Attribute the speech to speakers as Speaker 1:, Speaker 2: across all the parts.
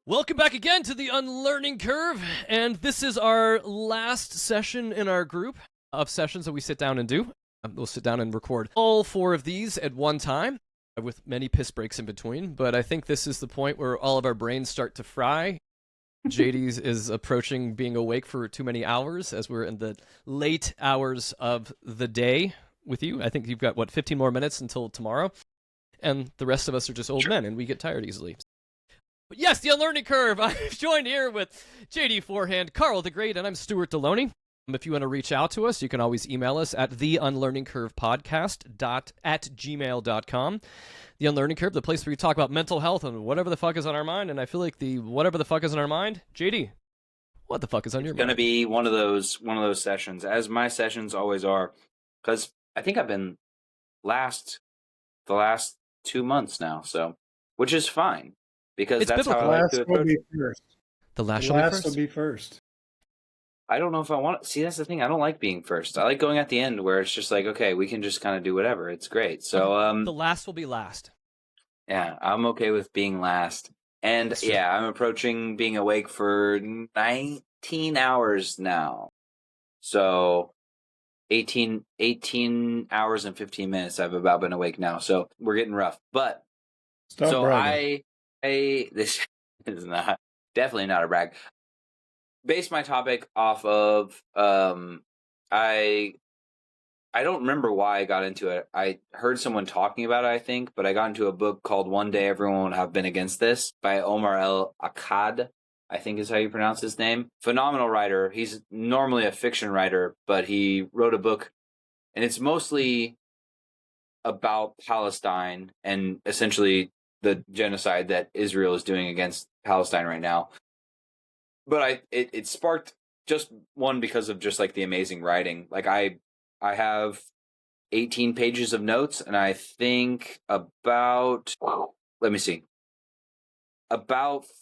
Speaker 1: Welcome back again to the Unlearning Curve, and this is our last session in our group of sessions that we sit down and do. We'll sit down and record all 4 of these at one time, with many piss breaks in between, but I think this is the point where all of our brains start to fry. JD's is approaching being awake for too many hours as we're in the late hours of the day with you. I think you've got, 15 more minutes until tomorrow, and the rest of us are just old men, and we get tired easily. But yes, the Unlearning Curve. I'm joined here with JD Forehand, Karl the Great, and I'm Stuart Delony. If you want to reach out to us, you can always email us at theunlearningcurvepodcast@gmail.com. The Unlearning Curve, the place where we talk about mental health and whatever the fuck is on our mind. And I feel like the whatever the fuck is on our mind, JD, what the fuck is on your mind?
Speaker 2: It's going to be one of those sessions, as my sessions always are, because I think I've been the last 2 months now, so which is fine. Because
Speaker 1: it's
Speaker 2: that's
Speaker 1: biblical.
Speaker 2: how I like to approach it.
Speaker 1: The last
Speaker 3: will be first.
Speaker 2: I don't know if I want to. See, that's the thing. I don't like being first. I like going at the end where it's just like, okay, we can just kind of do whatever. It's great. So
Speaker 1: the last will be last.
Speaker 2: Yeah, I'm okay with being last. And yeah, I'm approaching being awake for 19 hours now. So 18 hours and 15 minutes I've about been awake now. So we're getting rough. But
Speaker 3: Stop
Speaker 2: so
Speaker 3: bragging.
Speaker 2: this is definitely not a brag. Based my topic off of I don't remember why I got into it. I heard someone talking about it, I think, but I got into a book called One Day Everyone Would Have Been Against This by Omar El-Akkad, I think is how you pronounce his name. Phenomenal writer. He's normally a fiction writer, but he wrote a book, and it's mostly about Palestine and essentially the genocide that Israel is doing against Palestine right now. But it sparked just one because of just like the amazing writing. Like I have 18 pages of notes, and I think about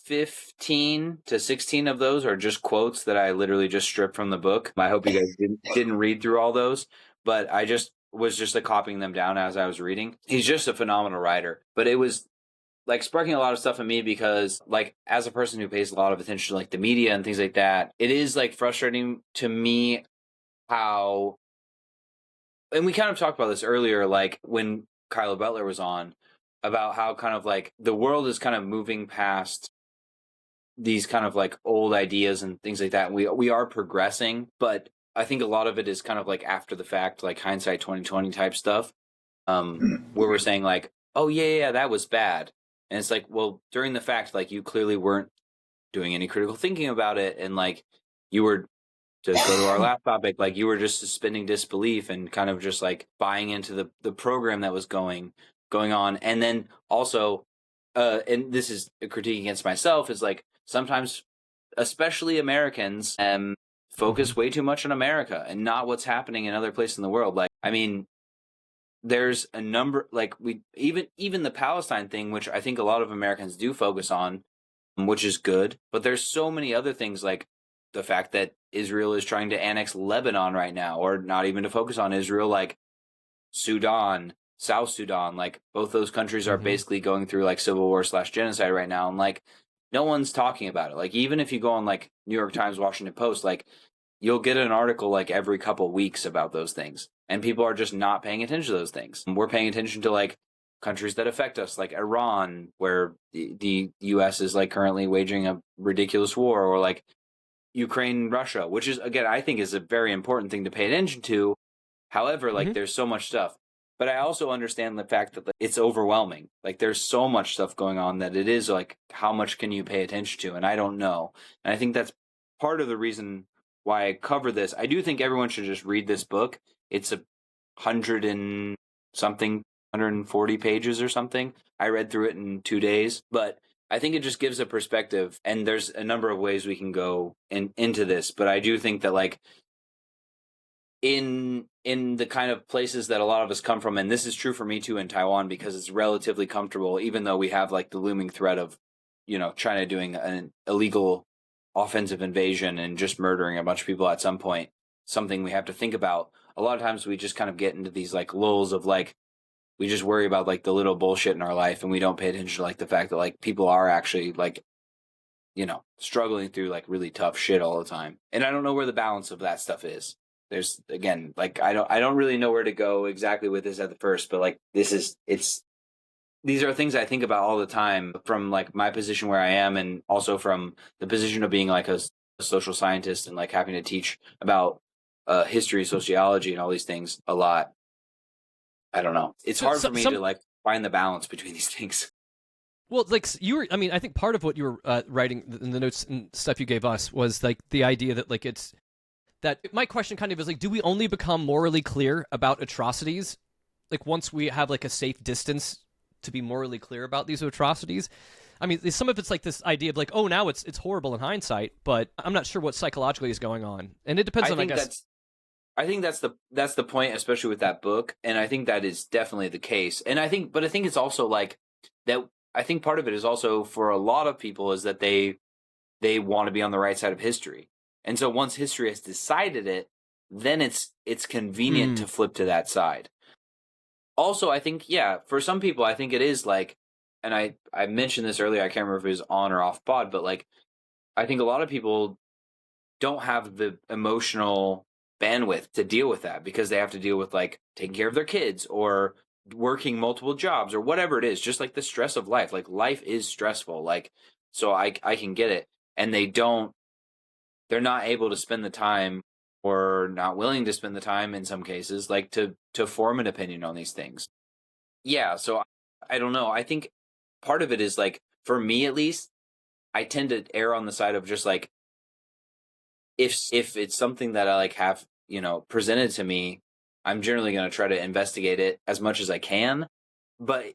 Speaker 2: 15 to 16 of those are just quotes that I literally just stripped from the book. I hope you guys didn't read through all those, but I just was just like copying them down as I was reading. He's just a phenomenal writer, but it was like sparking a lot of stuff in me because like as a person who pays a lot of attention to like the media and things like that, it is like frustrating to me how, and we kind of talked about this earlier, like when Kyla Butler was on, about how kind of like the world is kind of moving past these kind of like old ideas and things like that. We are progressing, but I think a lot of it is kind of like after the fact, like hindsight 2020 type stuff, where we're saying like, oh yeah, that was bad. And it's like, well, during the fact, like you clearly weren't doing any critical thinking about it. And like you were, to go to our last topic, like you were just suspending disbelief and kind of just like buying into the program that was going on. And then also, and this is a critique against myself, is like sometimes, especially Americans, focus way too much on America and not what's happening in other places in the world. Like, I mean, there's a number, like we even the Palestine thing, which I think a lot of Americans do focus on, which is good. But there's so many other things, like the fact that Israel is trying to annex Lebanon right now, or not even to focus on Israel, like Sudan, South Sudan, like both those countries are basically going through like civil war / genocide right now. And like no one's talking about it. Like even if you go on like New York Times, Washington Post, like you'll get an article like every couple weeks about those things. And people are just not paying attention to those things. We're paying attention to like countries that affect us, like Iran, where the U.S. is like currently waging a ridiculous war, or like Ukraine, Russia, which is, again, I think is a very important thing to pay attention to. However, like there's so much stuff. But I also understand the fact that like, it's overwhelming. Like there's so much stuff going on that it is like, how much can you pay attention to? And I don't know. And I think that's part of the reason why I cover this. I do think everyone should just read this book. It's 140 pages or something. I read through it in 2 days, but I think it just gives a perspective, and there's a number of ways we can go into this. But I do think that like in the kind of places that a lot of us come from, and this is true for me too in Taiwan, because it's relatively comfortable, even though we have like the looming threat of, you know, China doing an illegal offensive invasion and just murdering a bunch of people at some point, something we have to think about. A lot of times we just kind of get into these like lulls of like, we just worry about like the little bullshit in our life, and we don't pay attention to like the fact that like people are actually like struggling through like really tough shit all the time. And I don't know where the balance of that stuff is. There's, again, like I don't really know where to go exactly with this at the first, but like these are things I think about all the time from like my position where I am, and also from the position of being like a social scientist and like having to teach about history, sociology, and all these things a lot. I don't know. It's hard for me to like find the balance between these things.
Speaker 1: Well, like I think part of what you were writing in the notes and stuff you gave us was like the idea that like my question kind of is like, do we only become morally clear about atrocities like once we have like a safe distance to be morally clear about these atrocities? I mean, some of it's like this idea of like, oh, now it's horrible in hindsight, but I'm not sure what psychologically is going on, and it depends on, I guess.
Speaker 2: I think that's the point, especially with that book, and I think that is definitely the case. And I think it's also like that. I think part of it is also for a lot of people is that they want to be on the right side of history, and so once history has decided it, then it's convenient to flip to that side. Also, I think, for some people, I think it is like, and I mentioned this earlier, I can't remember if it was on or off pod, but like, I think a lot of people don't have the emotional bandwidth to deal with that because they have to deal with like taking care of their kids or working multiple jobs or whatever it is, just like the stress of life. Like life is stressful. Like, so I can get it. And they're not able to spend the time, or not willing to spend the time in some cases, like to form an opinion on these things. Yeah, so I don't know. I think part of it is like, for me at least, I tend to err on the side of just like, if it's something that I like have, presented to me, I'm generally going to try to investigate it as much as I can. But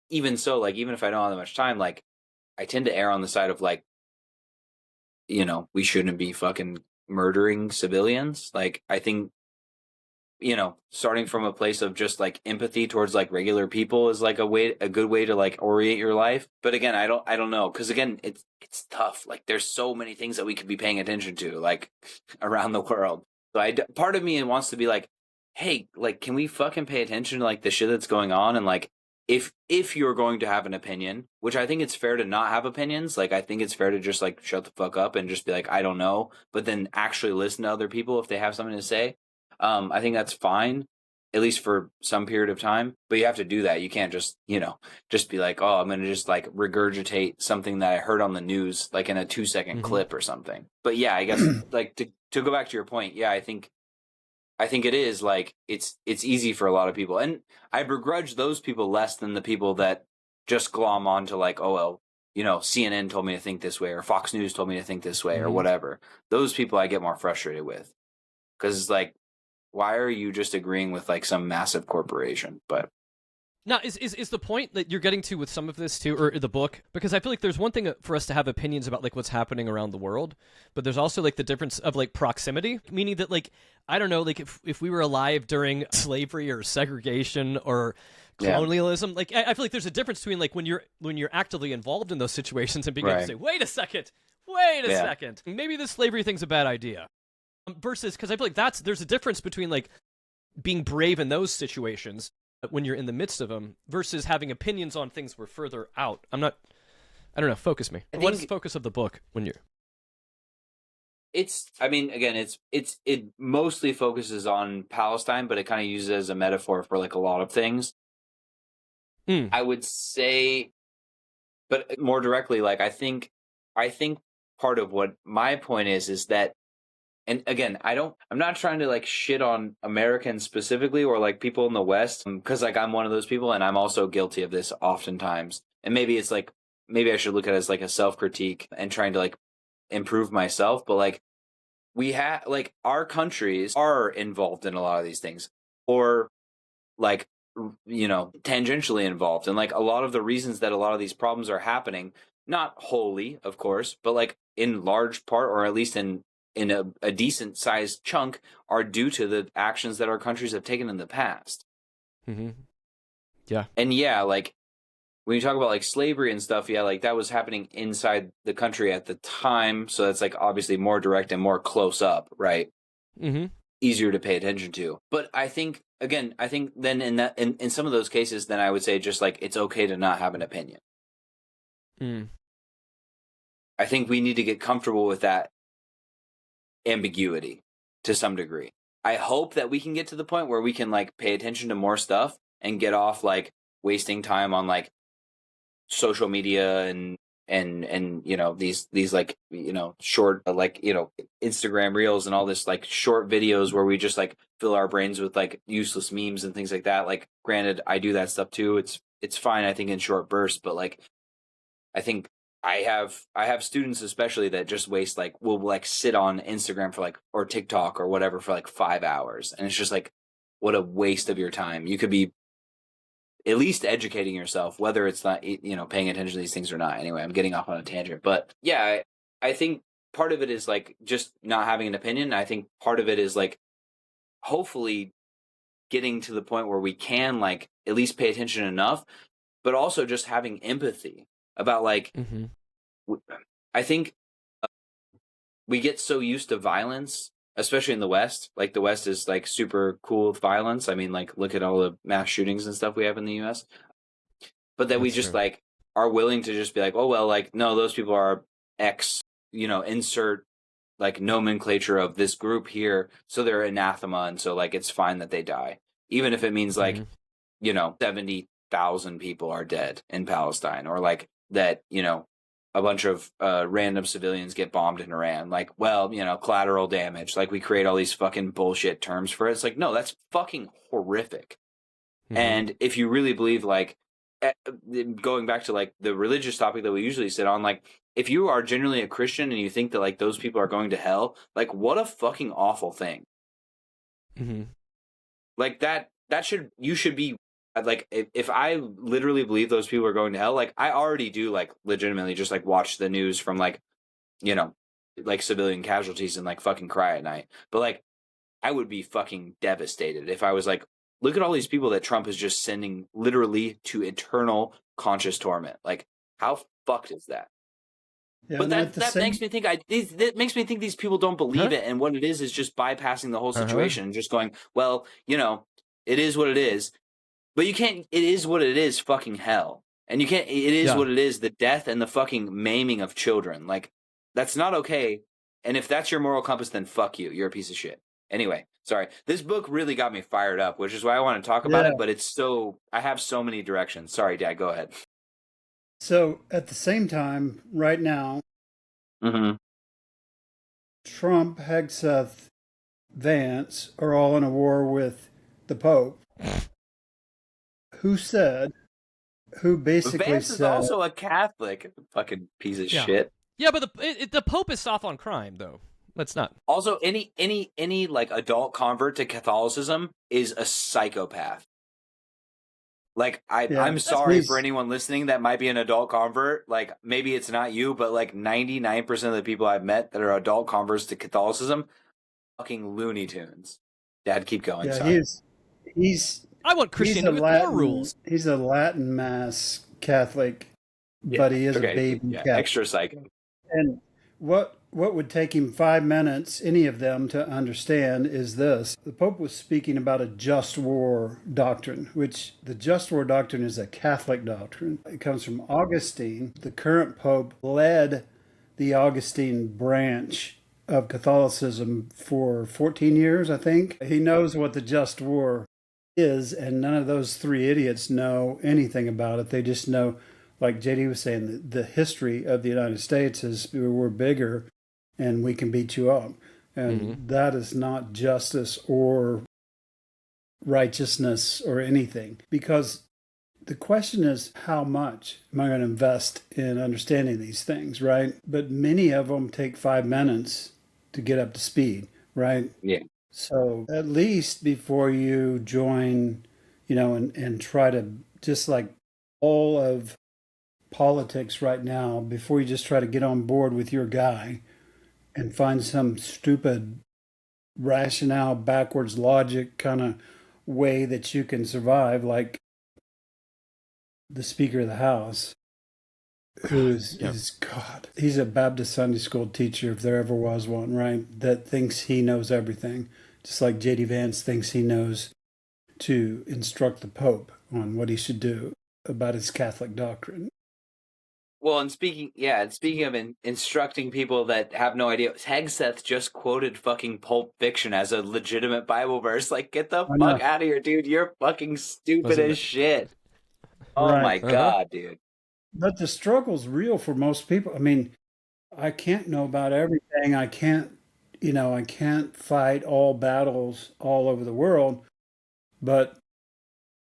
Speaker 2: even so, like, even if I don't have that much time, like, I tend to err on the side of like, we shouldn't be fucking murdering civilians. Like, I think, starting from a place of just like empathy towards like regular people is like a good way to like orient your life. But again, I don't know, because again, it's tough. Like, there's so many things that we could be paying attention to, like around the world. So part of me wants to be like, hey, like, can we fucking pay attention to like the shit that's going on? And like, if you're going to have an opinion, which I think it's fair to not have opinions, like I think it's fair to just like shut the fuck up and just be like, I don't know, but then actually listen to other people if they have something to say. I think that's fine, at least for some period of time, but you have to do that. You can't just, just be like, oh, I'm going to just like regurgitate something that I heard on the news, like in a 2-second clip or something. But yeah, I guess like to go back to your point. Yeah, I think it is like, it's easy for a lot of people. And I begrudge those people less than the people that just glom on to like, oh, well, CNN told me to think this way, or Fox News told me to think this way, or whatever. Those people I get more frustrated with, because it's like, why are you just agreeing with like some massive corporation? But
Speaker 1: now, is the point that you're getting to with some of this too, or the book? Because I feel like there's one thing for us to have opinions about like what's happening around the world, but there's also like the difference of like proximity, meaning that like, I don't know, like if we were alive during slavery or segregation or colonialism, like I feel like there's a difference between like when you're actively involved in those situations and being able to say, wait a second, maybe this slavery thing's a bad idea. Versus, because I feel like there's a difference between like being brave in those situations when you're in the midst of them versus having opinions on things we're further out. I don't know. Focus me. What is the focus of the book when you're?
Speaker 2: It mostly focuses on Palestine, but it kind of uses it as a metaphor for like a lot of things. I would say, but more directly, like I think part of what my point is that. And again, I'm not trying to like shit on Americans specifically or like people in the West, because like I'm one of those people and I'm also guilty of this oftentimes. And maybe it's like, maybe I should look at it as like a self-critique and trying to like improve myself. But like our countries are involved in a lot of these things, or like, tangentially involved. And like a lot of the reasons that a lot of these problems are happening, not wholly, of course, but like in large part, or at least in a decent sized chunk, are due to the actions that our countries have taken in the past. Yeah. And yeah, like when you talk about like slavery and stuff, yeah, like that was happening inside the country at the time. So that's like obviously more direct and more close up, right? Easier to pay attention to. But I think then in some of those cases, then I would say just like, it's okay to not have an opinion. I think we need to get comfortable with that ambiguity to some degree. I hope that we can get to the point where we can like pay attention to more stuff and get off like wasting time on like social media and these like short like Instagram reels and all this like short videos where we just like fill our brains with like useless memes and things like that. Like granted, I do that stuff too. It's fine, I think, in short bursts, but like I think I have students especially that just waste like will like sit on Instagram for like or TikTok or whatever for like 5 hours, and it's just like what a waste of your time. You could be at least educating yourself, whether it's not paying attention to these things or not. Anyway, I'm getting off on a tangent, but yeah, I think part of it is like just not having an opinion. I think part of it is like hopefully getting to the point where we can like at least pay attention enough, but also just having empathy about like I think we get so used to violence, especially in the West. Like the West is like super cool with violence. I mean, like look at all the mass shootings and stuff we have in the US. But that we just like are willing to just be like, oh well, like no, those people are X, insert like nomenclature of this group here, so they're anathema, and so like it's fine that they die, even if it means like 70,000 people are dead in Palestine, or like that a bunch of random civilians get bombed in Iran. Like, well, collateral damage. Like we create all these fucking bullshit terms for it. It's like, no, that's fucking horrific. And if you really believe, like, going back to like the religious topic that we usually sit on, like if you are genuinely a Christian and you think that like those people are going to hell, like what a fucking awful thing. Like you should be like, if I literally believe those people are going to hell, like I already do like legitimately just like watch the news from like like civilian casualties and like fucking cry at night. But like I would be fucking devastated if I was like, look at all these people that Trump is just sending literally to eternal conscious torment. Like how fucked is that? Yeah, but that makes me think that makes me think these people don't believe it, and what it is just bypassing the whole situation and just going, well, it is what it is. But you can't, it is what it is, fucking hell. And you can't, it is what it is, the death and the fucking maiming of children. Like, that's not okay. And if that's your moral compass, then fuck you. You're a piece of shit. Anyway, sorry. This book really got me fired up, which is why I want to talk about it, but I have so many directions. Sorry, Dad, go ahead.
Speaker 3: So, at the same time, right now, Trump, Hegseth, Vance are all in a war with the Pope. Who basically
Speaker 2: Vance
Speaker 3: said...
Speaker 2: is also a Catholic. Fucking piece of shit.
Speaker 1: Yeah, but the Pope is soft on crime, though. Let's not.
Speaker 2: Also, any like adult convert to Catholicism is a psychopath. Like, I'm sorry for anyone listening that might be an adult convert. Like, maybe it's not you, but like 99% of the people I've met that are adult converts to Catholicism, fucking Looney Tunes. Dad, keep going.
Speaker 3: Yeah,
Speaker 2: sorry.
Speaker 3: he's
Speaker 1: I want Christianity with more rules.
Speaker 3: He's a Latin Mass Catholic, but he is a baby Catholic.
Speaker 2: Extra psycho.
Speaker 3: And what would take him 5 minutes, any of them, to understand is this. The Pope was speaking about a just war doctrine, which the just war doctrine is a Catholic doctrine. It comes from Augustine. The current Pope led the Augustine branch of Catholicism for 14 years, I think. He knows what the just war is, and none of those three idiots know anything about it. They just know, like JD was saying, the history of the United States is we're bigger and we can beat you up. And that is not justice or righteousness or anything. Because the question is, how much am I going to invest in understanding these things, right? But many of them take 5 minutes to get up to speed, right?
Speaker 2: Yeah.
Speaker 3: So at least before you join, and try to, just like all of politics right now, before you just try to get on board with your guy and find some stupid rationale, backwards logic kind of way that you can survive, like the Speaker of the House, who is God. He's a Baptist Sunday school teacher, if there ever was one, right? That thinks he knows everything. Just like J.D. Vance thinks he knows to instruct the Pope on what he should do about his Catholic doctrine.
Speaker 2: Well, and speaking of instructing people that have no idea, Hegseth just quoted fucking Pulp Fiction as a legitimate Bible verse. Like, get the
Speaker 3: I know.
Speaker 2: fuck out of here, dude. You're fucking stupid
Speaker 1: Wasn't
Speaker 2: as
Speaker 1: it?
Speaker 2: shit. Oh
Speaker 3: Right.
Speaker 2: my God, dude.
Speaker 3: But the struggle's real for most people. I mean, I can't know about everything. I can't, I can't fight all battles all over the world, but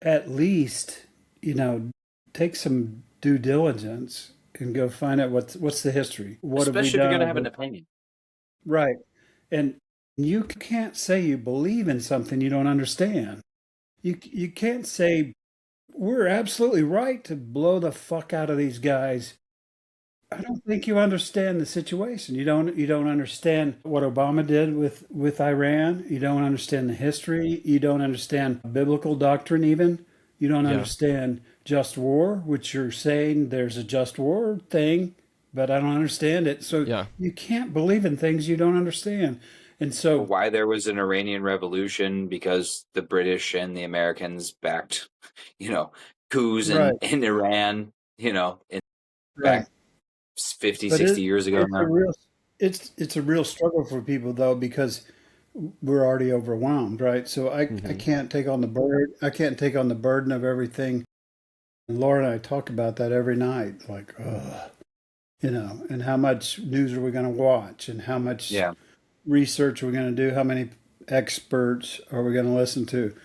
Speaker 3: at least, take some due diligence and go find out what's the history. What have we
Speaker 2: Especially if you're
Speaker 3: done
Speaker 2: gonna have an
Speaker 3: over?
Speaker 2: opinion.
Speaker 3: Right. And you can't say you believe in something you don't understand. You can't say we're absolutely right to blow the fuck out of these guys. I don't think you understand the situation. You don't understand what Obama did with Iran. You don't understand the history. You don't understand biblical doctrine even. You don't
Speaker 1: Yeah.
Speaker 3: understand just war, which you're saying there's a just war thing, but I don't understand it. So
Speaker 1: Yeah.
Speaker 3: you can't believe in things you don't understand. And so
Speaker 2: Why there was an Iranian Revolution, because the British and the Americans backed, coups
Speaker 3: right,
Speaker 2: in Iran,
Speaker 3: right.
Speaker 2: back 50,
Speaker 3: But
Speaker 2: 60 years ago
Speaker 3: it's a
Speaker 2: now.
Speaker 3: real it's a real struggle for people though because we're already overwhelmed, right? So I
Speaker 1: Mhm.
Speaker 3: can't take on the burden of everything. And Laura and I talk about that every night, like, and how much news are we going to watch, and how much
Speaker 2: Yeah.
Speaker 3: research are we going to do, how many experts are we going to listen to?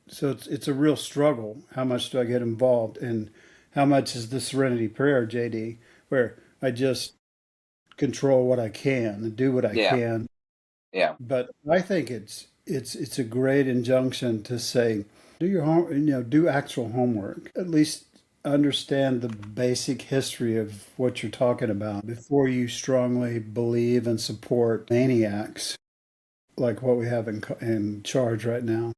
Speaker 3: So it's a real struggle. How much do I get involved, and how much is the Serenity Prayer, JD, where I just control what I can and do what I
Speaker 2: Yeah.
Speaker 3: can.
Speaker 2: Yeah.
Speaker 3: But I think it's a great injunction to say, do your home, do actual homework. At least understand the basic history of what you're talking about before you strongly believe and support maniacs like what we have in charge right now.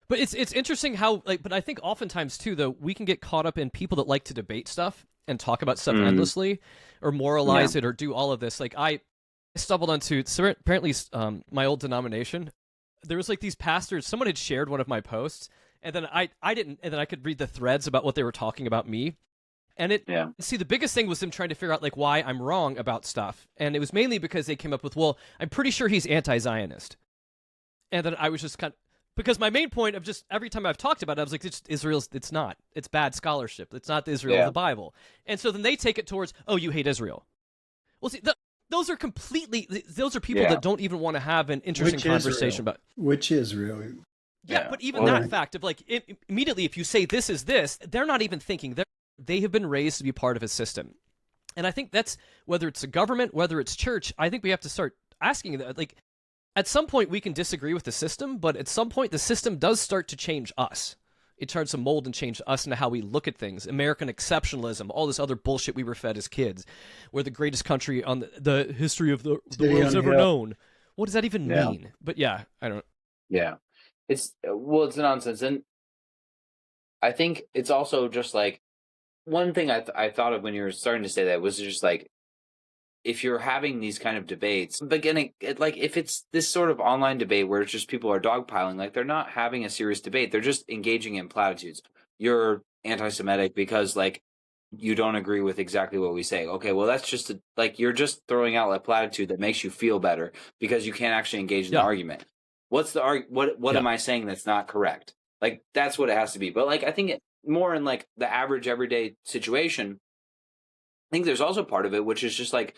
Speaker 1: But it's interesting how but I think oftentimes too though we can get caught up in people that like to debate stuff and talk about stuff endlessly or moralize it or do all of this. Like I stumbled onto apparently my old denomination. There was like these pastors. Someone had shared one of my posts, and then I didn't, and then I could read the threads about what they were talking about me. And see, the biggest thing was them trying to figure out like why I'm wrong about stuff, and it was mainly because they came up with, well, I'm pretty sure he's anti-Zionist, and then I was just kind of, because my main point of just every time I've talked about it, I was like, it's not. It's bad scholarship. It's not the Israel of the Bible. And so then they take it towards, oh, you hate Israel. Well, see, those are people that don't even want to have an interesting conversation about.
Speaker 3: Which Israel?
Speaker 1: Yeah, but even that fact of like, immediately if you say this is this, they're not even thinking. They have been raised to be part of a system. And I think that's, whether it's a government, whether it's church, I think we have to start asking that, like, at some point we can disagree with the system, but at some point the system does start to change us. It starts to mold and change us into how we look at things. American exceptionalism, all this other bullshit we were fed as kids. We're the greatest country on the history of the world's ever known. What does that even mean? But yeah, I don't.
Speaker 2: Yeah. It's nonsense. And I think it's also just like, one thing I thought of when you were starting to say that was just like, if you're having these kind of debates, beginning, like if it's this sort of online debate where it's just people are dogpiling, like they're not having a serious debate. They're just engaging in platitudes. You're anti-Semitic because like you don't agree with exactly what we say. Okay, well that's just like you're just throwing out a platitude that makes you feel better because you can't actually engage in the argument. What's the what am I saying that's not correct? Like that's what it has to be. But like I think more in like the average everyday situation, I think there's also part of it which is just like,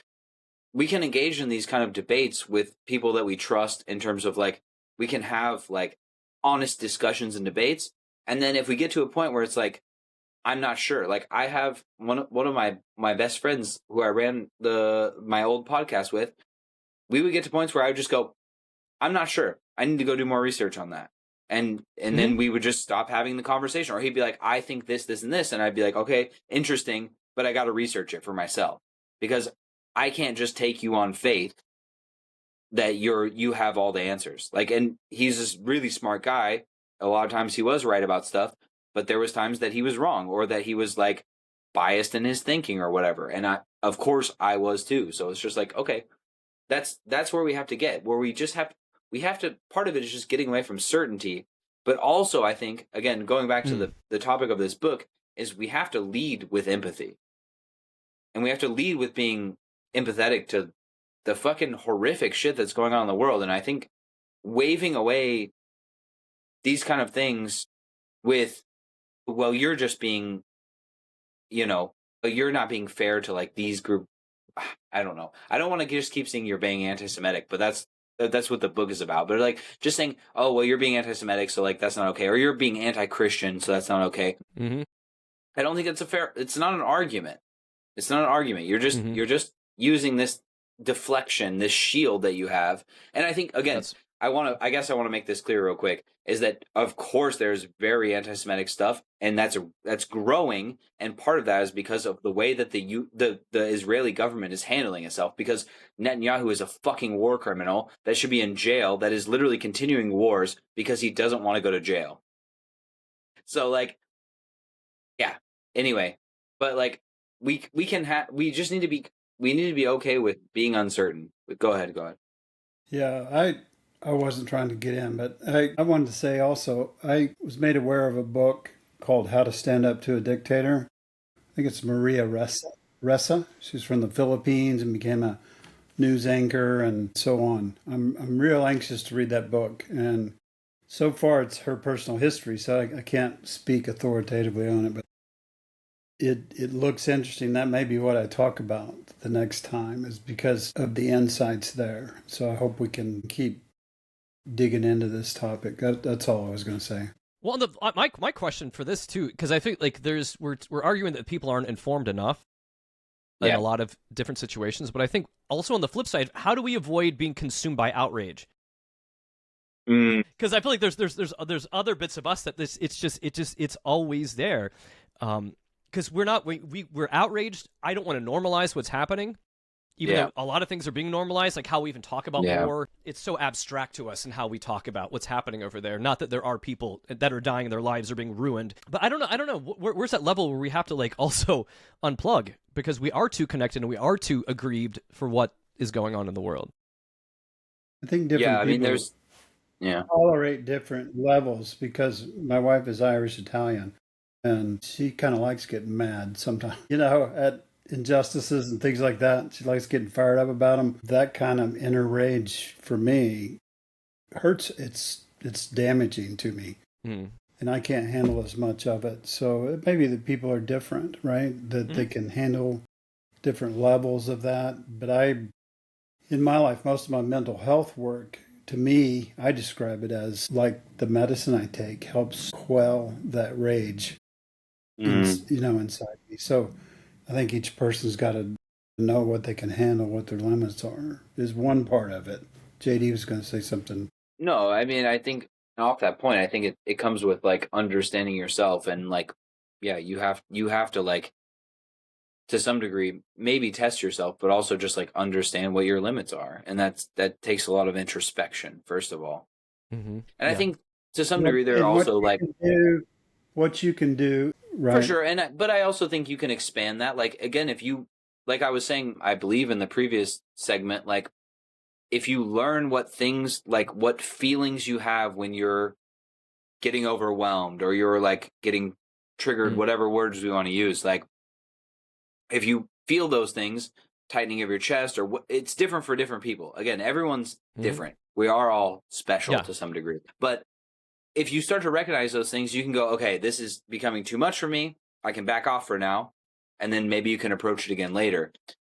Speaker 2: we can engage in these kind of debates with people that we trust in terms of like, we can have like honest discussions and debates. And then if we get to a point where it's like, I'm not sure, like I have one of my best friends who I ran my old podcast with, we would get to points where I would just go, I'm not sure. I need to go do more research on that. And then we would just stop having the conversation, or he'd be like, I think this, and this. And I'd be like, okay, interesting, but I got to research it for myself because I can't just take you on faith that you have all the answers. Like, and he's this really smart guy. A lot of times he was right about stuff, but there was times that he was wrong or that he was like biased in his thinking or whatever. And of course I was too. So it's just like, okay, that's where we have to get, where we have to, part of it is just getting away from certainty. But also I think, again, going back to the topic of this book, is we have to lead with empathy. And we have to lead with being empathetic to the fucking horrific shit that's going on in the world. And I think waving away these kind of things with, well, you're just being, you're not being fair to like these group. I don't know. I don't want to just keep saying you're being anti-Semitic, but that's what the book is about. But like just saying, oh, well, you're being anti-Semitic, so like that's not okay. Or you're being anti-Christian, so that's not okay.
Speaker 1: Mm-hmm.
Speaker 2: I don't think it's not an argument. It's not an argument. You're just using this deflection, this shield that you have. And I think, again, I guess I want to make this clear real quick, is that of course there's very anti-Semitic stuff, and that's growing, and part of that is because of the way that the Israeli government is handling itself, because Netanyahu is a fucking war criminal that should be in jail, that is literally continuing wars because he doesn't want to go to jail. So like, yeah. Anyway, but like we just need to be okay with being uncertain. Go ahead.
Speaker 3: Yeah, I wasn't trying to get in, but I wanted to say also, I was made aware of a book called How to Stand Up to a Dictator. I think it's Maria Ressa. She's from the Philippines and became a news anchor and so on. I'm real anxious to read that book. And so far it's her personal history, so I can't speak authoritatively on it, but it looks interesting. That may be what I talk about the next time, is because of the insights there. So I hope we can keep digging into this topic. That's all I was going to say.
Speaker 1: Well, my question for this too, because I think like we're arguing that people aren't informed enough in a lot of different situations, but I think also on the flip side, how do we avoid being consumed by outrage? Because I feel like there's other bits of us that it's always there. Because we're outraged. I don't want to normalize what's happening, even though a lot of things are being normalized, like how we even talk about war. It's so abstract to us and how we talk about what's happening over there. Not that there are people that are dying, their lives are being ruined, but I don't know. Where's that level where we have to like also unplug, because we are too connected and we are too aggrieved for what is going on in the world.
Speaker 3: I think different people
Speaker 2: there's
Speaker 3: tolerate different levels, because my wife is Irish Italian. And she kind of likes getting mad sometimes, at injustices and things like that. She likes getting fired up about them. That kind of inner rage for me hurts. It's damaging to me. And I can't handle as much of it. So maybe the people are different, right? That they can handle different levels of that. But in my life, most of my mental health work, to me, I describe it as like the medicine I take helps quell that rage. Inside me. So I think each person's got to know what they can handle, what their limits are, is one part of it. JD was going to say something.
Speaker 2: No, I mean, I think off that point, I think it comes with like understanding yourself, and like, you have to like, to some degree, maybe test yourself, but also just like understand what your limits are. And that takes a lot of introspection, first of all. And I think to some degree, there are also like
Speaker 3: what you can do. Right.
Speaker 2: For sure. But I also think you can expand that. Like, again, if you, like I was saying, I believe in the previous segment, like if you learn what feelings you have when you're getting overwhelmed or you're like getting triggered, whatever words we want to use, like if you feel those things, tightening of your chest, or it's different for different people. Again, everyone's different. We are all special to some degree. But if you start to recognize those things, you can go, okay, this is becoming too much for me. I can back off for now. And then maybe you can approach it again later.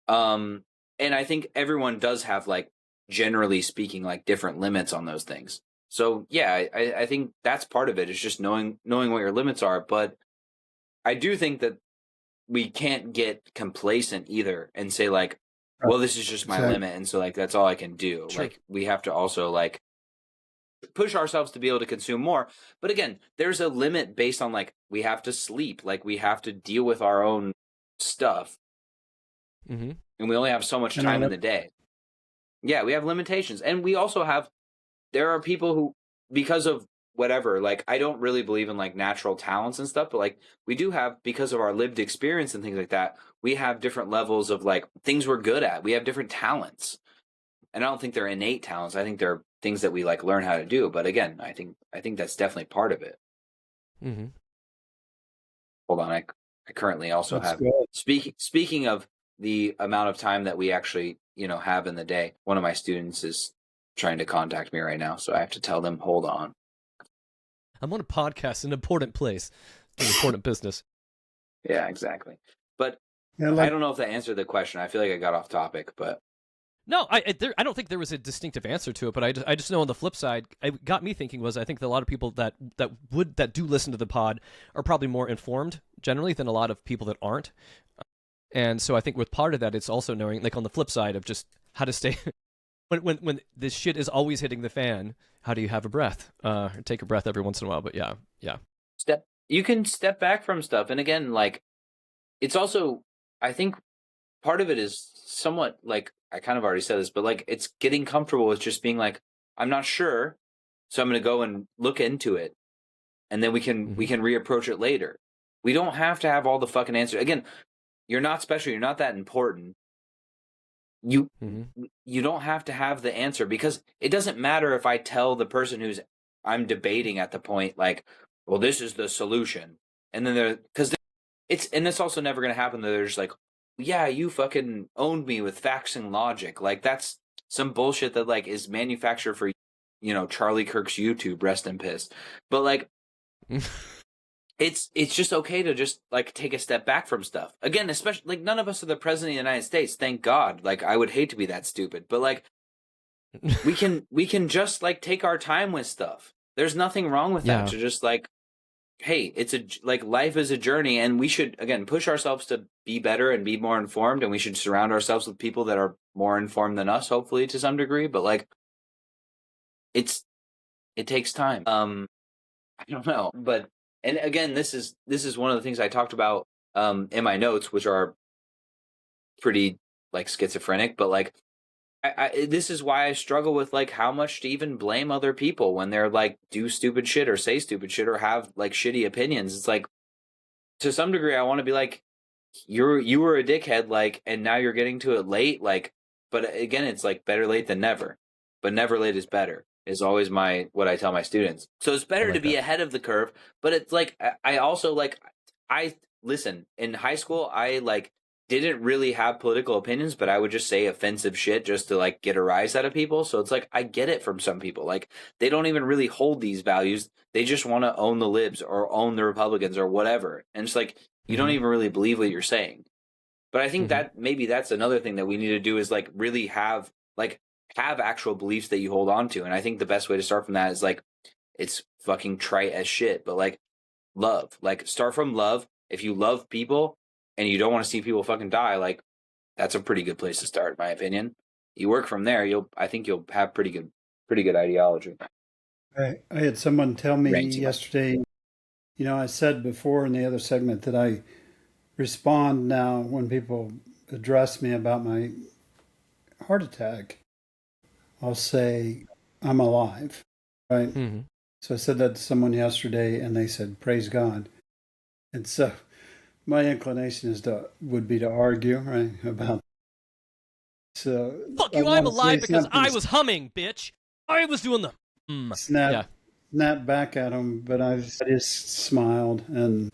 Speaker 2: And I think everyone does have, like, generally speaking, like different limits on those things. So yeah, I think that's part of it, is just knowing what your limits are. But I do think that we can't get complacent either and say like, well, this is just my limit. And so like, that's all I can do. Sure. Like we have to also like push ourselves to be able to consume more. But again, there's a limit based on like, we have to sleep, like we have to deal with our own stuff. And we only have so much time in the day. Yeah, we have limitations. And we also have, there are people who, because of whatever, like I don't really believe in like natural talents and stuff, but like we do have, because of our lived experience and things like that, we have different levels of like things we're good at. We have different talents. And I don't think they're innate talents. I think they're things that we like learn how to do. But again, I think that's definitely part of it. Hold on, I currently also have, speaking of the amount of time that we actually, have in the day. One of my students is trying to contact me right now, so I have to tell them, hold on.
Speaker 1: I'm on a podcast, an important place, an important business.
Speaker 2: Yeah, exactly. But
Speaker 3: Yeah,
Speaker 2: I don't know if that answered the question. I feel like I got off topic, but
Speaker 1: No, I don't think there was a distinctive answer to it, but I just know on the flip side, it got me thinking was I think that a lot of people that do listen to the pod are probably more informed generally than a lot of people that aren't. And so I think with part of that, it's also knowing, like on the flip side of just how to stay when this shit is always hitting the fan. How do you have a breath? Take a breath every once in a while. But yeah.
Speaker 2: you can step back from stuff. And again, like, it's also, I think part of it is somewhat like, I kind of already said this, but like, it's getting comfortable with just being like, I'm not sure, so I'm going to go and look into it, and then we can reapproach it later. We don't have to have all the fucking answers. Again, you're not special. You're not that important. You don't have to have the answer, because it doesn't matter if I tell the person I'm debating at the point, like, well, this is the solution, and then it's also never going to happen that they're just like, yeah, you fucking owned me with facts and logic. Like, that's some bullshit that like is manufactured for, Charlie Kirk's YouTube, rest in piss. But like, it's just okay to just like take a step back from stuff. Again, especially like, none of us are the president of the United States, thank God. Like, I would hate to be that stupid, but like, we can just like take our time with stuff. There's nothing wrong with that. To just like, hey, life is a journey, and we should, again, push ourselves to be better and be more informed, and we should surround ourselves with people that are more informed than us, hopefully to some degree. But like, it takes time. I don't know, but, and again, this is one of the things I talked about in my notes, which are pretty like schizophrenic, but like, this is why I struggle with like how much to even blame other people when they're like do stupid shit or say stupid shit or have like shitty opinions. It's like, to some degree, I want to be like, you were a dickhead, like, and now you're getting to it late, like. But again, it's like better late than never, but never late is better, is always what I tell my students. So it's better to be ahead of the curve, but it's like, I also like, listen, in high school, I like didn't really have political opinions, but I would just say offensive shit just to like get a rise out of people. So it's like, I get it from some people. Like, they don't even really hold these values. They just want to own the libs or own the Republicans or whatever. And it's like, you don't even really believe what you're saying. But I think that maybe that's another thing that we need to do, is like really have actual beliefs that you hold on to. And I think the best way to start from that is like, it's fucking trite as shit, but like, love, like, start from love. If you love people and you don't want to see people fucking die, like, that's a pretty good place to start, in my opinion. You work from there, I think you'll have pretty good ideology.
Speaker 3: I had someone tell me yesterday, I said before in the other segment that I respond now when people address me about my heart attack. I'll say, I'm alive, right? Mm-hmm. So I said that to someone yesterday, and they said, praise God. And so my inclination would be to argue, right, about. So
Speaker 1: fuck you! I'm alive because I was humming, bitch. I was doing the
Speaker 3: snap back at him, but I just smiled and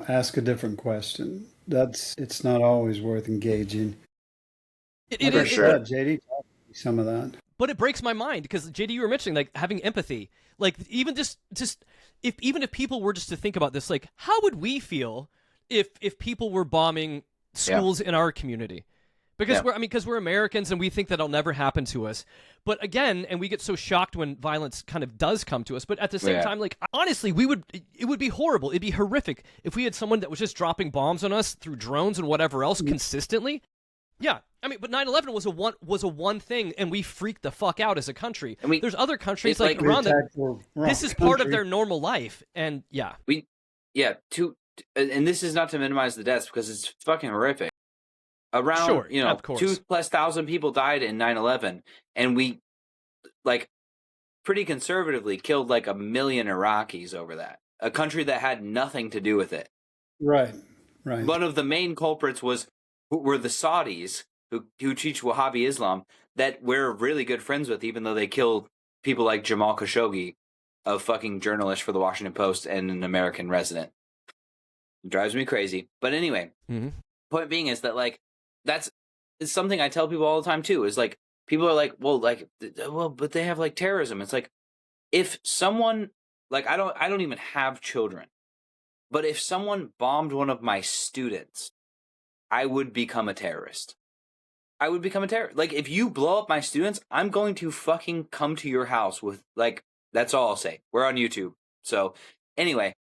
Speaker 3: ask a different question. It's not always worth engaging.
Speaker 1: It is
Speaker 3: sure. JD taught me some of that,
Speaker 1: but it breaks my mind because JD, you were mentioning like having empathy, like even just if people were just to think about this, like how would we feel if people were bombing schools in our community? Because we're Americans and we think that'll never happen to us. But again, and we get so shocked when violence kind of does come to us. But at the same time, like honestly, it would be horrible. It'd be horrific if we had someone that was just dropping bombs on us through drones and whatever else consistently. Yeah, I mean, but 9/11 was a one thing, and we freaked the fuck out as a country. I mean, there's other countries like around that. This is part of their normal life, and
Speaker 2: and this is not to minimize the deaths because it's fucking horrific. Around 2,000+ people died in 9/11, and we like pretty conservatively killed like 1 million Iraqis over that. A country that had nothing to do with it.
Speaker 3: Right.
Speaker 2: One of the main culprits were the Saudis who teach Wahhabi Islam that we're really good friends with, even though they killed people like Jamal Khashoggi, a fucking journalist for the Washington Post and an American resident. It drives me crazy. But anyway, point being is that like it's something I tell people all the time too, is like, people are like, well, but they have like terrorism. It's like, if someone, like, I don't even have children, but if someone bombed one of my students, I would become a terrorist. I would become a terrorist. Like, if you blow up my students, I'm going to fucking come to your house with, like, that's all I'll say. We're on YouTube. So anyway,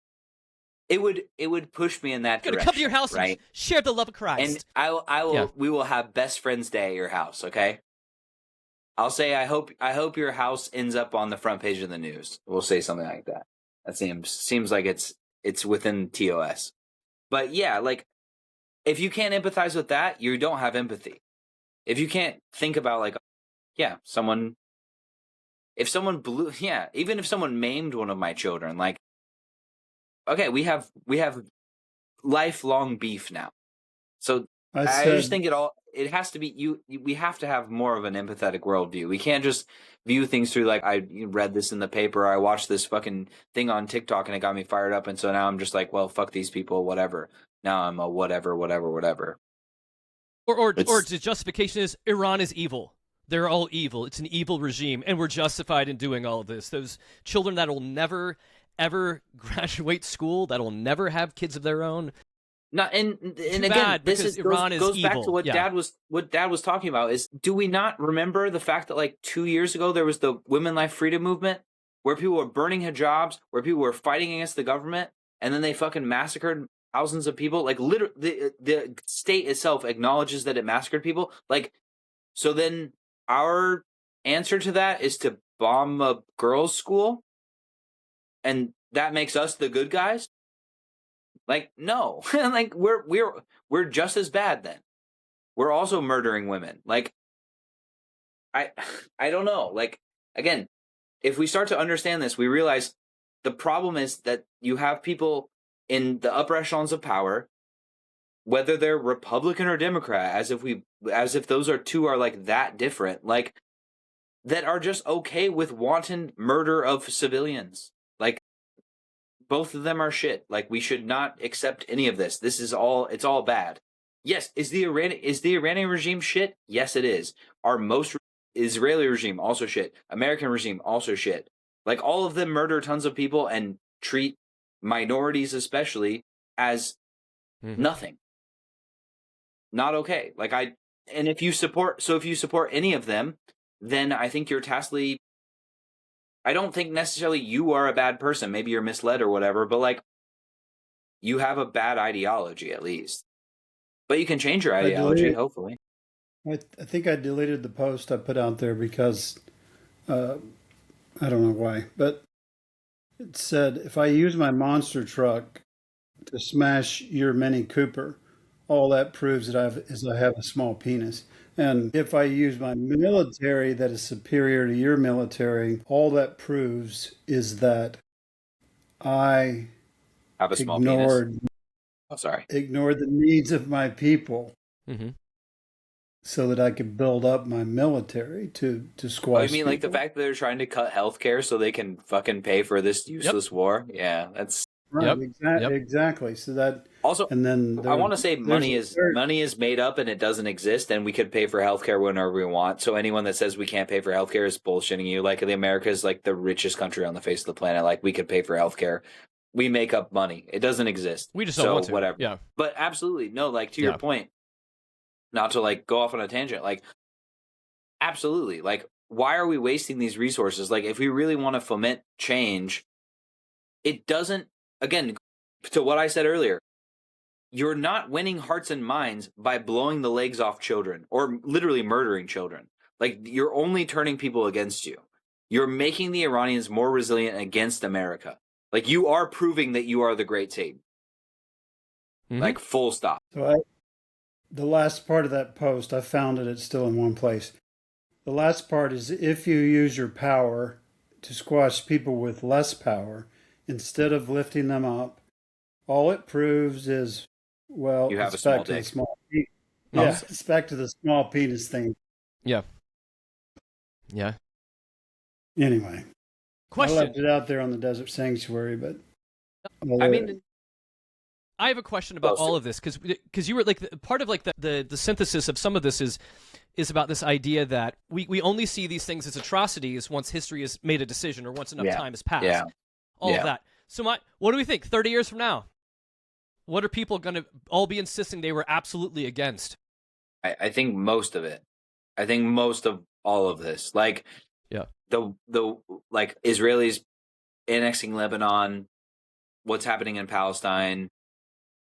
Speaker 2: it would push me in that
Speaker 1: I'm
Speaker 2: direction.
Speaker 1: gonna come to your house,
Speaker 2: right?
Speaker 1: and share the love of Christ.
Speaker 2: And
Speaker 1: Yeah.
Speaker 2: we will have best friends day at your house. Okay. I'll say, I hope your house ends up on the front page of the news. We'll say something like that. That seems like it's within TOS. But yeah, like, if you can't empathize with that, you don't have empathy. If you can't think about, like, yeah, if someone even if someone maimed one of my children, like, okay, we have lifelong beef now. So I just think it has to be, we have to have more of an empathetic worldview. We can't just view things through, like, I read this in the paper, I watched this fucking thing on TikTok and it got me fired up, and so now I'm just like, well, fuck these people, whatever. Now I'm a whatever.
Speaker 1: Or the justification is Iran is evil. They're all evil. It's an evil regime, and we're justified in doing all of this. Those children that will never, ever graduate school, that will never have kids of their own.
Speaker 2: And again, this goes back to what Dad was talking about. Is, do we not remember the fact that, like, 2 years ago there was the Women Life Freedom movement, where people were burning hijabs, where people were fighting against the government, and then they fucking massacred thousands of people? Like, literally, the state itself acknowledges that it massacred people. Like, so then our answer to that is to bomb a girls' school, and that makes us the good guys? Like, no. Like, we're just as bad then. We're also murdering women. Like, I don't know. Like, again, if we start to understand this, we realize the problem is that you have people in the upper echelons of power, whether they're Republican or Democrat, as if those two are like that different, like, that are just okay with wanton murder of civilians. Like, both of them are shit. Like, we should not accept any of this. It's all bad. Yes, is the Iranian regime shit? Yes, it is. Our most Israeli regime also shit. American regime also shit. Like, all of them murder tons of people and treat minorities especially as nothing. Not okay. Like, if you support any of them, then I think you're tacitly, I don't think necessarily you are a bad person. Maybe you're misled or whatever, but, like, you have a bad ideology at least. But you can change your ideology, hopefully.
Speaker 3: I think I deleted the post I put out there because I don't know why, but it said, if I use my monster truck to smash your Mini Cooper, all that proves that I have a small penis. And if I use my military that is superior to your military, all that proves is that I
Speaker 2: have a small penis. Ignored
Speaker 3: the needs of my people, so that I could build up my military to squash.
Speaker 2: Oh, you mean people. Like the fact that they're trying to cut healthcare so they can fucking pay for this useless war? Yeah, that's
Speaker 3: right. Exactly. So that
Speaker 2: also,
Speaker 3: and then
Speaker 2: I want to say money is made up and it doesn't exist, and we could pay for healthcare whenever we want. So anyone that says we can't pay for healthcare is bullshitting you. Like, the America is like the richest country on the face of the planet. Like, we could pay for healthcare. We make up money. It doesn't exist.
Speaker 1: We just don't want to.
Speaker 2: Whatever.
Speaker 1: Yeah.
Speaker 2: But absolutely no. Like, to your point, not to, like, go off on a tangent. Like, absolutely. Like, why are we wasting these resources? Like, if we really want to foment change, it doesn't. Again, to what I said earlier, you're not winning hearts and minds by blowing the legs off children or literally murdering children. Like, you're only turning people against you. You're making the Iranians more resilient against America. Like, you are proving that you are the great Satan. Like, full stop.
Speaker 3: So the last part of that post, I found it's still in one place. The last part is, if you use your power to squash people with less power, instead of lifting them up, all it proves is, well,
Speaker 2: you have
Speaker 3: it's
Speaker 2: a
Speaker 3: back
Speaker 2: small
Speaker 3: to
Speaker 2: dick.
Speaker 3: the small penis. Yeah, it's back to the small penis thing.
Speaker 1: Yeah.
Speaker 3: Anyway.
Speaker 1: Question.
Speaker 3: I left it out there on the Desert Sanctuary, but...
Speaker 2: I mean,
Speaker 1: I have a question about all of this because you were like part of like the synthesis of some of this is about this idea that we only see these things as atrocities once history has made a decision or once enough time has passed. All of that. So what do we think 30 years from now? What are people going to all be insisting they were absolutely against?
Speaker 2: I think most of it. I think most of all of this, like the like Israelis annexing Lebanon, what's happening in Palestine,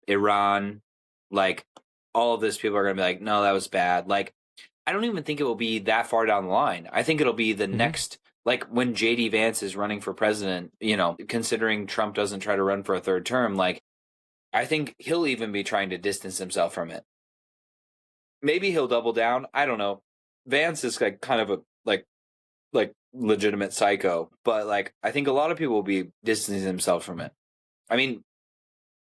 Speaker 2: Iran, like all of this, people are going to be like, no, that was bad. Like, I don't even think it will be that far down the line. I think it'll be the next, like when JD Vance is running for president, you know, considering Trump doesn't try to run for a third term, like I think he'll even be trying to distance himself from it. Maybe he'll double down. I don't know. Vance is like kind of a like legitimate psycho, but like I think a lot of people will be distancing themselves from it. I mean,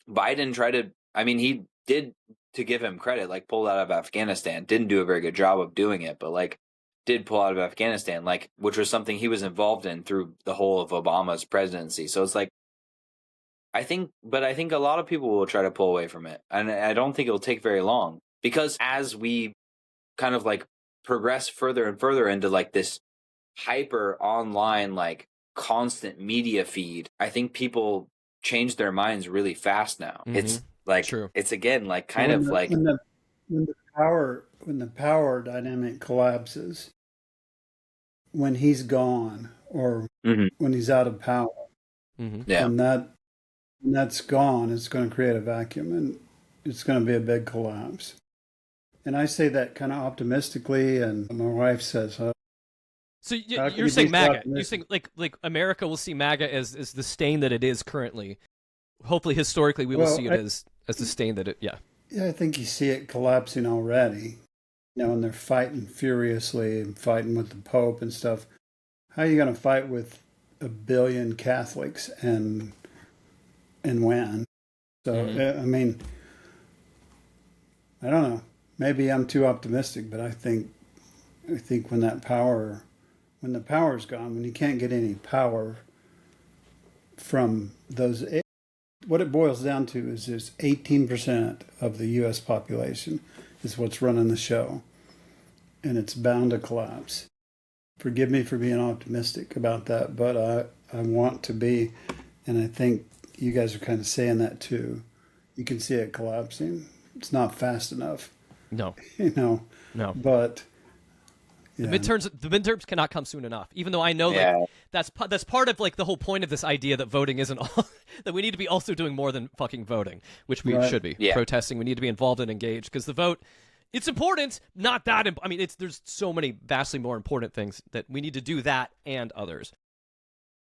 Speaker 2: Biden tried to, I mean, he did, to give him credit, like pulled out of Afghanistan. Didn't do a very good job of doing it, but like did pull out of Afghanistan, like, which was something he was involved in through the whole of Obama's presidency. So it's like, I think a lot of people will try to pull away from it. And I don't think it'll take very long, because as we kind of like progress further and further into like this hyper online, like constant media feed, I think people change their minds really fast now. It's like, it's again, like kind of like
Speaker 3: when the power dynamic collapses, when he's gone or when he's out of power, and that's gone, it's going to create a vacuum and it's going to be a big collapse. And I say that kind of optimistically, and my wife says,
Speaker 1: so you're saying MAGA. You think like America will see MAGA as the stain that it is currently. Hopefully, historically, we will see it as the stain that it. Yeah,
Speaker 3: I think you see it collapsing already. You know, and they're fighting furiously and fighting with the Pope and stuff. How are you going to fight with 1 billion Catholics and when? So I mean, I don't know. Maybe I'm too optimistic, but I think when the power's gone, when you can't get any power from those, what it boils down to is there's 18% of the U.S. population is what's running the show, and it's bound to collapse. Forgive me for being optimistic about that, but I want to be, and I think you guys are kind of saying that too. You can see it collapsing. It's not fast enough.
Speaker 1: No.
Speaker 3: No. But
Speaker 1: the midterms cannot come soon enough. Even though I know that that's part of like the whole point of this idea that voting isn't all, that we need to be also doing more than fucking voting, which we should be. Protesting. We need to be involved and engaged, because the vote, it's important. Not that I mean, there's so many vastly more important things that we need to do, that and others.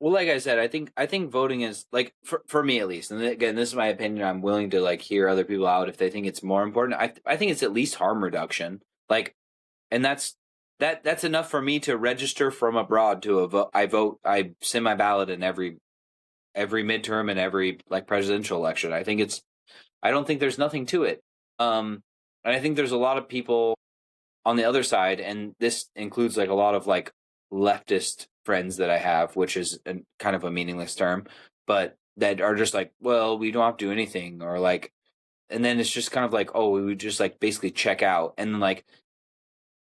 Speaker 2: Well, like I said, I think voting is, like, for me at least, and again, this is my opinion. I'm willing to like hear other people out if they think it's more important. I think it's at least harm reduction. Like, and that's enough for me to register from abroad to a vote. I send my ballot in every midterm and every like presidential election. I don't think there's nothing to it. And I think there's a lot of people on the other side, and this includes like a lot of like leftist friends that I have, which is kind of a meaningless term, but that are just like, well, we don't have to do anything, or like, and then it's just kind of like, oh, we would just like basically check out. And then like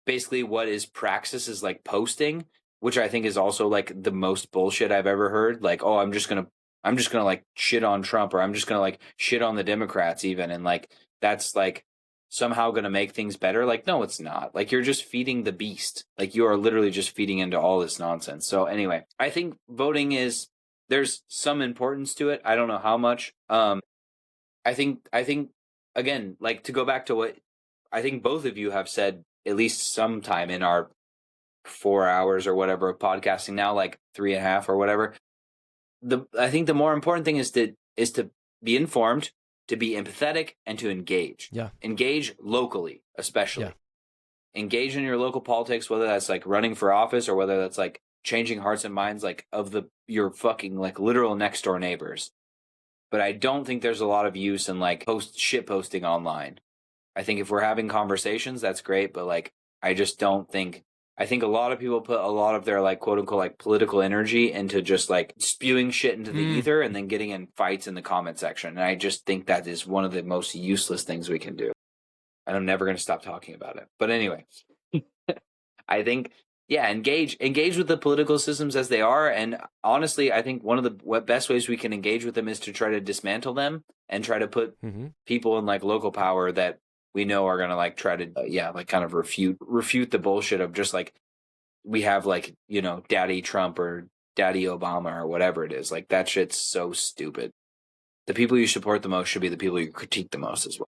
Speaker 2: basically what is praxis is like posting, which I think is also like the most bullshit I've ever heard. Like, oh, I'm just gonna like shit on Trump, or I'm just gonna like shit on the Democrats even, and like that's like somehow going to make things better. Like, no, it's not. Like, you're just feeding the beast. Like, you are literally just feeding into all this nonsense. So anyway, I think voting there's some importance to it. I don't know how much. I think again, like, to go back to what I think both of you have said at least sometime in our 4 hours or whatever of podcasting now, like 3.5 or whatever. I think the more important thing is to be informed, to be empathetic, and to engage. Yeah. Engage locally, especially. Yeah. Engage in your local politics, whether that's like running for office or whether that's like changing hearts and minds like of your fucking like literal next door neighbors. But I don't think there's a lot of use in like shit posting online. I think if we're having conversations, that's great, but like I just don't think I think a lot of people put a lot of their like quote unquote like political energy into just like spewing shit into the ether and then getting in fights in the comment section. And I just think that is one of the most useless things we can do. And I'm never going to stop talking about it. But anyway, I think, yeah, engage with the political systems as they are. And honestly, I think one of the best ways we can engage with them is to try to dismantle them and try to put people in like local power that we know are going to like try to, like kind of refute the bullshit of just like, we have like, you know, Daddy Trump or Daddy Obama or whatever it is. Like that shit's so stupid. The people you support the most should be the people you critique the most as well.